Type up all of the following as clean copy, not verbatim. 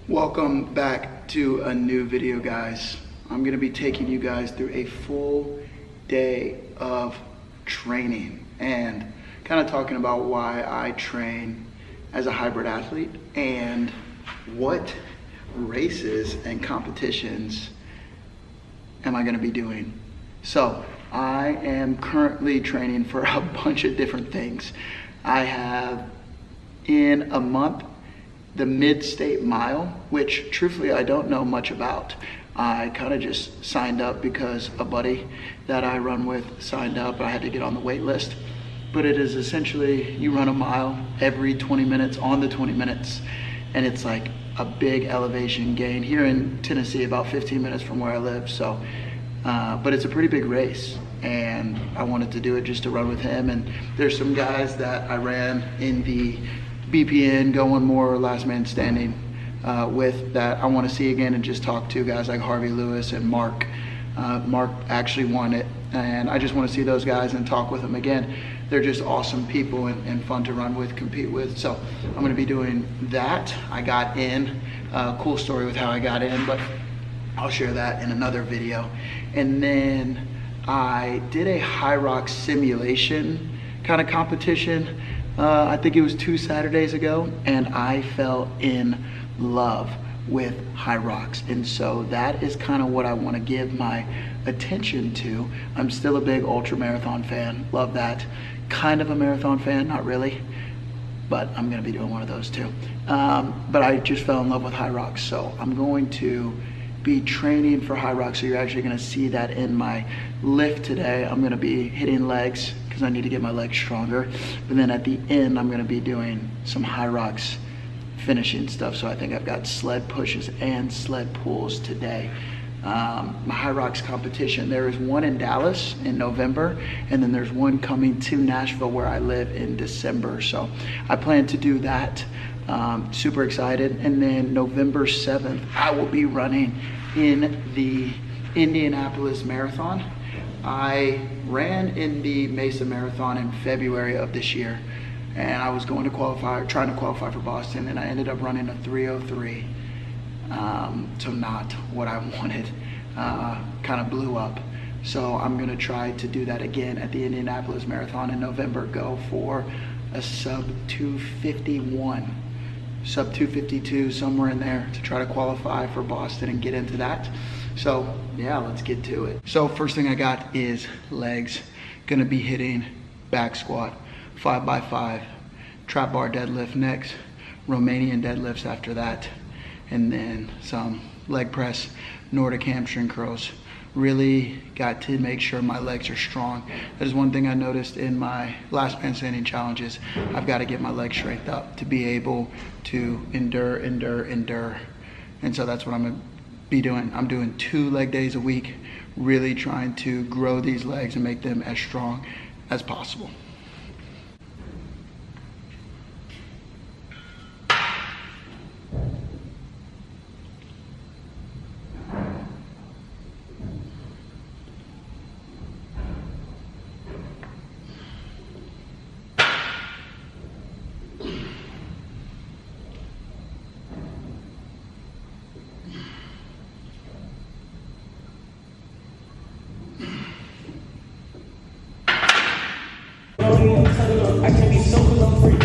Welcome back to a new video, guys. I'm gonna be taking you guys through a full day of training and kind of talking about why I train as a hybrid athlete and what races and competitions am I gonna be doing. So I am currently training for a bunch of different things. I have in a month the Mid-State Mile, which truthfully I don't know much about. I kind of just signed up because a buddy that I run with signed up. I had to get on the wait list. But it is essentially, you run a mile every 20 minutes on the 20 minutes. And it's like a big elevation gain here in Tennessee, about 15 minutes from where I live. So, but it's a pretty big race. And I wanted to do it just to run with him. And there's some guys that I ran in the BPN, Going More, Last Man Standing with that I want to see again and just talk to guys like Harvey Lewis and Mark. Mark actually won it, and I just want to see those guys and talk with them again. They're just awesome people and fun to run with, compete with. So I'm going to be doing that. I got in, cool story with how I got in, but I'll share that in another video. And then I did a Hyrox simulation kind of competition. I think it was 2 Saturdays ago, and I fell in love with Hyrox. And so that is kind of what I want to give my attention to. I'm still a big ultra marathon fan, love that. Kind of a marathon fan, not really, but I'm gonna be doing one of those too. But I just fell in love with Hyrox, so I'm going to be training for Hyrox. So you're actually gonna see that in my lift today. I'm gonna be hitting legs because I need to get my legs stronger. But then at the end, I'm gonna be doing some Hyrox finishing stuff. So I think I've got sled pushes and sled pulls today. My Hyrox competition, there is one in Dallas in November, and then there's one coming to Nashville where I live in December. So I plan to do that. Super excited. And then November 7th, I will be running in the Indianapolis Marathon. I ran in the Mesa Marathon in February of this year, and I was going to qualify, trying to qualify for Boston, and I ended up running a 3:03. So not what I wanted, kind of blew up. So I'm gonna try to do that again at the Indianapolis Marathon in November, go for a sub 251, sub 252, somewhere in there to try to qualify for Boston and get into that. So yeah, let's get to it. So first thing I got is legs. Gonna be hitting back squat, 5x5, trap bar deadlift next, Romanian deadlifts after that, and then some leg press, Nordic hamstring curls. Really got to make sure my legs are strong. That is one thing I noticed in my Last Man Standing challenges. I've got to get my legs strength up to be able to endure. And so that's what I'm gonna be doing. I'm doing 2 leg days a week, really trying to grow these legs and make them as strong as possible. I can't be so cause I'm free.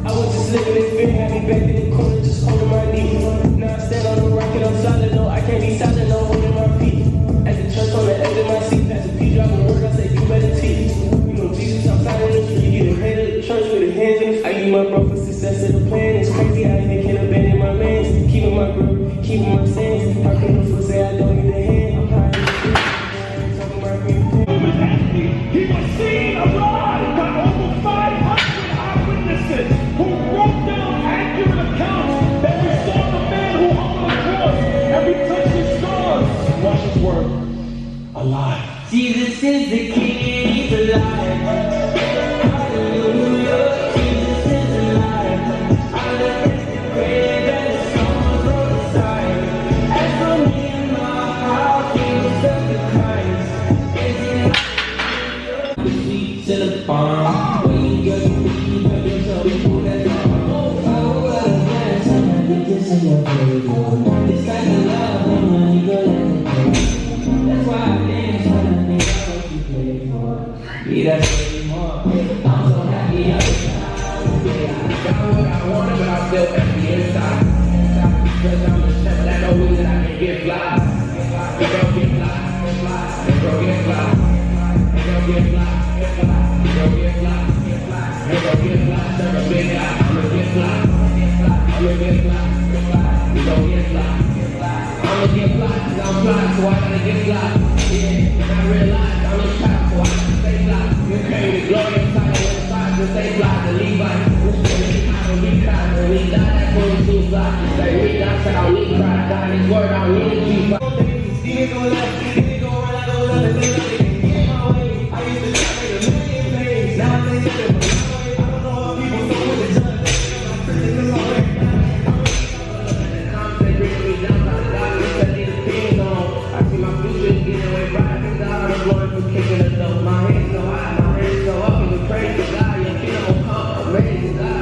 I was just living in fear, had me back in the corner, just holding my knee. Now I stand on the rocket, I'm solid, no, I can't be silent, no, holding my feet. At the church on the edge of my seat, Pastor P dropping word, I said, you better teach. You know, Jesus outside in the street, you the head of the church with the hands in the I give my bro for success of the plan, it's crazy how they can't abandon my mans. Keeping my grip, keeping my stance. How can the foot say I don't need a hand? I'm high in the street, talking about me. He was seen alive by over 500 eyewitnesses who wrote down accurate accounts that we saw the man who hung on the cross and we touched his scars. Watch his word. Alive. Jesus is the King, he's alive. Hallelujah, Jesus is alive. I look at the grave and the songs on the side. As for me and my house, we will serve the Christ. Is it the sweets in the farm? When you get me, I guess I'll be cool as I go. Oh, what a man, somebody gets in your face. pray for. This kind of love, no money good. That's why I dance when I think about what you pray for. Yeah, that's what you want. I'm so happy I'm got what I wanted, but I still empty inside. Cause I'm the chef that know me that I can get fly. And go get fly, and go get fly, and go get fly, and go get fly, and go get fly. Serve a big guy, I'ma get fly, I'ma get fly, we gon' get fly. I'ma get fly, cause I'm fly, so I gotta get fly. Yeah, and I realize I'm a top, so I gotta stay fly. You came to glory inside of inside, to stay fly, to Levi. We die, when we die, that's when we too fly. Like we die, said I need cry, die this word, I need to keep fly. See me go left, see me go right, I go left, and I can get my way. I used to try to make a million plays, now I think it's a way. I don't know what people so with the judge, I'm freaking in my way. I'm saying, bring me down, I got me, set these pins on. I see my future getting way bright, and God, I'm going for kicking the dope. My hands so high, my hands so up, and we praise the God, your kingdom will come, amazing God.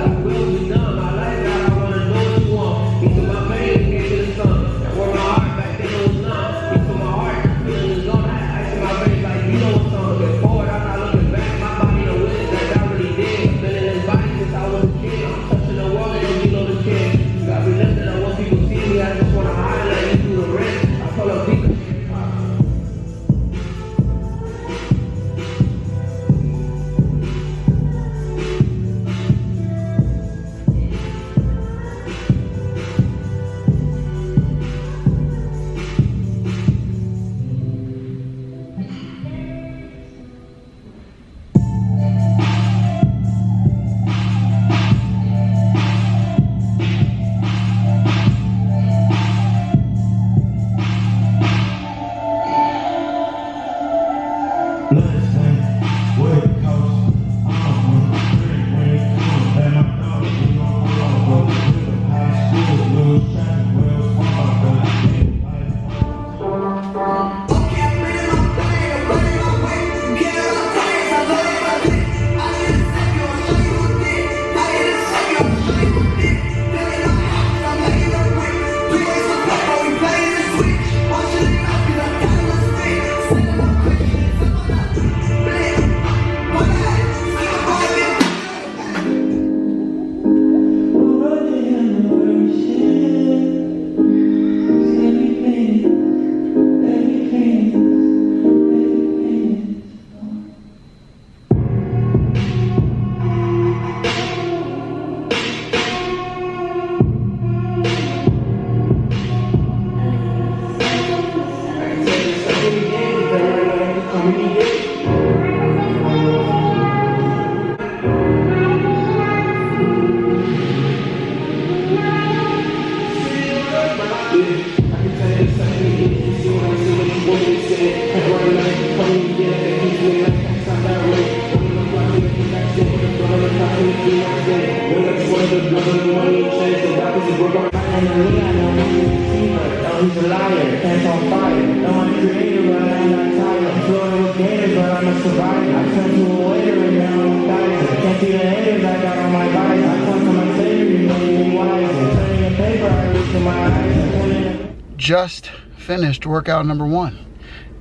He's a liar, pants on fire. No, I'm creative, but I'm not tired. I'm flowing with gators, but I'm a survivor. I turned to a waiter and now I'm tired. Can't see the haters I got on my visor. I come to my savior, you made me wiser. Turning a paper, I reach for my eyes. Just finished workout number 1.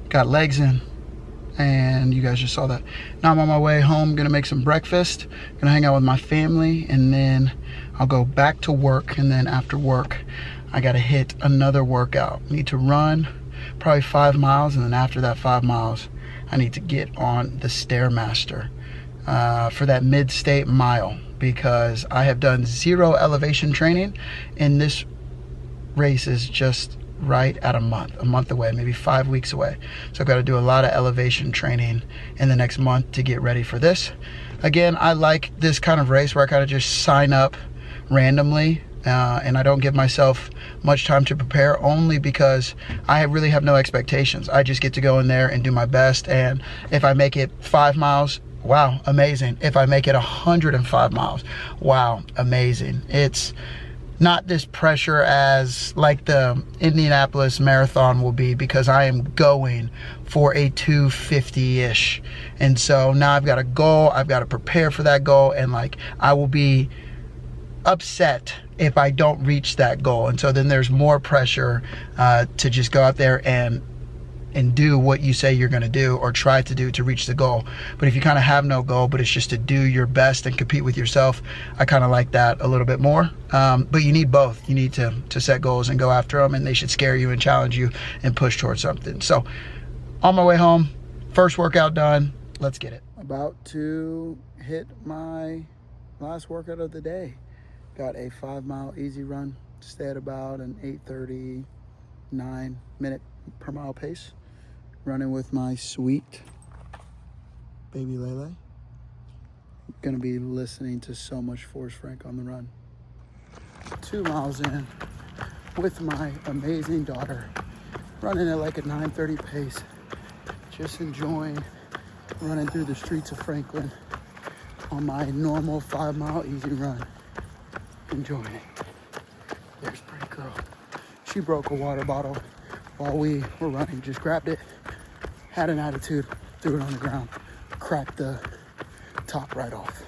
Got legs in, and you guys just saw that. Now I'm on my way home, gonna make some breakfast, gonna hang out with my family, and then I'll go back to work. And then after work, I gotta hit another workout. Need to run probably 5 miles, and then after that 5 miles, I need to get on the Stairmaster for that mid-state mile, because I have done 0 elevation training, and this race is just right at a month away, maybe 5 weeks away. So I've got to do a lot of elevation training in the next month to get ready for this. Again, I like this kind of race where I kind of just sign up randomly, and I don't give myself much time to prepare, only because I really have no expectations. I just get to go in there and do my best, and if I make it 5 miles, wow, amazing. If I make it 105 miles, wow, amazing. It's not this pressure as like the Indianapolis Marathon will be, because I am going for a 250-ish. And so now I've got a goal, I've got to prepare for that goal, and like I will be upset if I don't reach that goal. And so then there's more pressure to just go out there and do what you say you're going to do or try to do to reach the goal. But if you kind of have no goal, but it's just to do your best and compete with yourself, I kind of like that a little bit more. But you need both. You need to set goals and go after them, and they should scare you and challenge you and push towards something. So on my way home, first workout done. Let's get it. About to hit my last workout of the day. Got a 5-mile easy run. Stay at about an 8:39 minute per mile pace. Running with my sweet baby Lele. Gonna be listening to so much Forrest Frank on the run. 2 miles in with my amazing daughter. Running at like a 9:30 pace. Just enjoying running through the streets of Franklin on my normal 5-mile easy run. Enjoying it. There's pretty girl. She broke a water bottle while we were running. Just grabbed it, had an attitude, threw it on the ground, cracked the top right off.